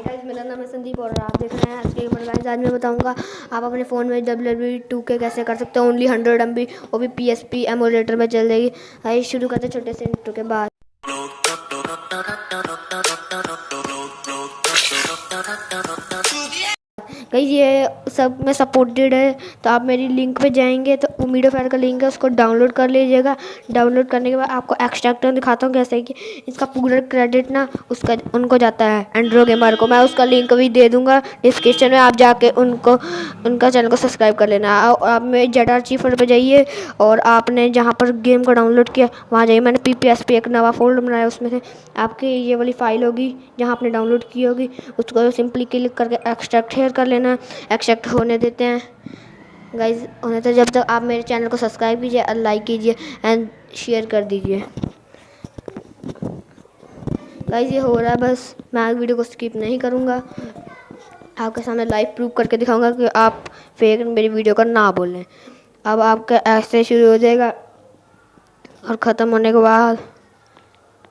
Guys मेरा नाम है संदीप और आप देख रहे हैं आज के गाइस। आज मैं बताऊंगा आप अपने फ़ोन में WWE 2K कैसे कर सकते हो। ओनली 100 MB वो भी PSP एमुलेटर में चल जाएगी। आइए शुरू करते छोटे से इंट्रो के बाद। गाइस ये सब में सपोर्टेड है, तो आप मेरी लिंक पे जाएंगे तो उमीडो फायर का लिंक है, उसको डाउनलोड कर लीजिएगा। डाउनलोड करने के बाद आपको एक्सट्रैक्टर दिखाता हूँ कैसे कि इसका पूरा क्रेडिट ना उसका उनको जाता है, एंड्रो गेमर को। मैं उसका लिंक भी दे दूँगा डिस्क्रिप्शन में, आप जाके उनका चैनल को सब्सक्राइब कर लेना। आप मेरे जेडआर चीफर पर जाइए और आपने जहाँ पर गेम को डाउनलोड किया वहाँ जाइए। मैंने PPSP एक नवा फोल्डर बनाया, उसमें से आपकी ये वाली फ़ाइल होगी जहाँ आपने डाउनलोड की होगी, उसको सिंपली क्लिक करके एक्सट्रैक्ट हेयर कर लेना। एक्सट्रैक्ट होने देते हैं गाइज, होने तो जब तक आप मेरे चैनल को सब्सक्राइब कीजिए और लाइक कीजिए एंड शेयर कर दीजिए। गाइज ये हो रहा है, बस मैं वीडियो को स्किप नहीं करूँगा, आपके सामने लाइव प्रूव करके दिखाऊंगा कि आप फेक मेरी वीडियो का ना बोलें। अब आपका ऐसे शुरू हो जाएगा और ख़त्म होने के बाद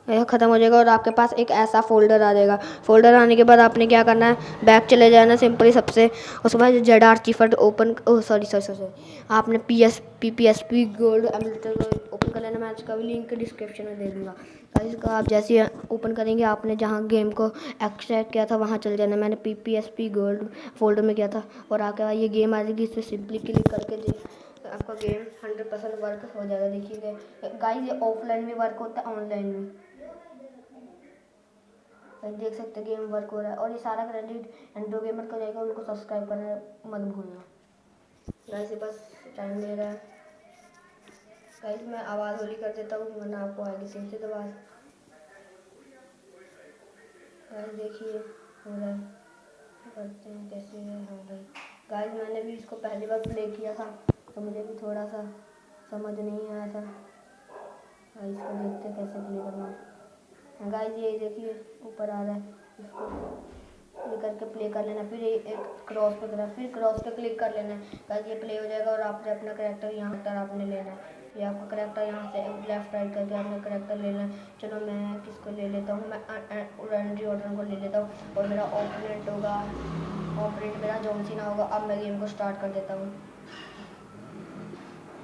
यह ख़त्म हो जाएगा और आपके पास एक ऐसा फोल्डर आ जाएगा। फोल्डर आने के बाद आपने क्या करना है, बैक चले जाना सिंपली सबसे। उसके बाद जेडआर चीफर ओपन सॉरी आपने PSP गोल्ड एमुलेटर ओपन कर लेना। मैं इसका भी लिंक डिस्क्रिप्शन में दे दूँगा। तो इसका आप जैसे ही ओपन करेंगे आपने जहाँ गेम को एक्सट्रैक्ट किया था वहाँ चले जाना। मैंने PSP गोल्ड फोल्डर में किया था और आके बाद ये गेम आ जाएगी, इस पर सिंपली क्लिक करके आपका गेम 100% वर्क हो जाएगा। देखिए गाइस ये ऑफलाइन भी वर्क होता है, ऑनलाइन भी देख सकते हैं गेम वर्क हो रहा है। और ये सारा क्रेडिट एंड्रो गेमर का जाएगा, उनको सब्सक्राइब करना मत भूलना। गाइस ये बस टाइम ले रहा है। गाइस मैं आवाज़ होली कर देता हूँ वरना आपको आएगी तेज से आवाज़। गाइस देखिए हो रहा है, करते हैं कैसे है। हाँ गाइस मैंने भी इसको पहली बार प्ले किया था तो मुझे भी थोड़ा सा समझ नहीं आया था। गाइस इसको देखते हैं कैसे प्ले करना है। गाइस ये देखिए ऊपर आ रहा है, इसको ये करके प्ले कर लेना। फिर एक क्रॉस पे करना, फिर क्रॉस पे क्लिक कर लेना। गाइस ये प्ले हो जाएगा और आपने अपना करेक्टर यहाँ पर आपने लेना है। ये आपका करेक्टर यहाँ से लेफ्ट राइट करके आपने करेक्टर लेना है। चलो मैं किसको ले लेता हूँ, मैं रैंडी ऑर्डर को ले लेता हूँ और मेरा ओपोनेंट होगा, ओपोनेंट मेरा जॉन सीना होगा। अब मैं गेम को स्टार्ट कर देता हूँ।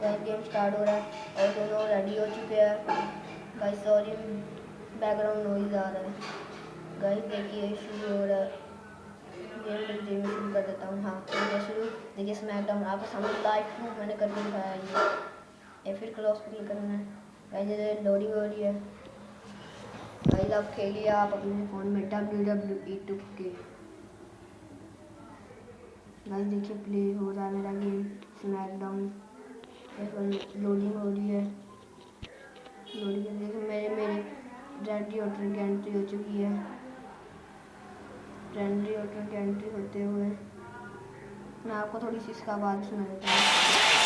गेम स्टार्ट हो रहा है और दोनों रेडी हो चुके हैं। गाइस सॉरी बैकग्राउंड नॉइज आ रहा है। गाइस देखिए शुरू हो रहा है गेम शुरू कर देता हूँ। हाँ तो शुरू देखिए स्मैकडाउन आपके सामने लाइव प्रूफ मैंने करके दिखाया ये फिर क्रॉस क्लिक करना है। गाइस लोडिंग हो रही है। गाइस आप खेलिए आप अपने फ़ोन में WWE 2K। गाइस देखिए प्ले हो रहा है मेरा गेम स्मैकडाउन। लोडिंग हो रही है, लोडिंग देखिए मेरे रैंडी ऑर्डर की एंट्री हो चुकी है। रैंडी ऑर्डर की एंट्री होते हुए मैं आपको थोड़ी सी इसका आवाज़ सुना देता हूँ।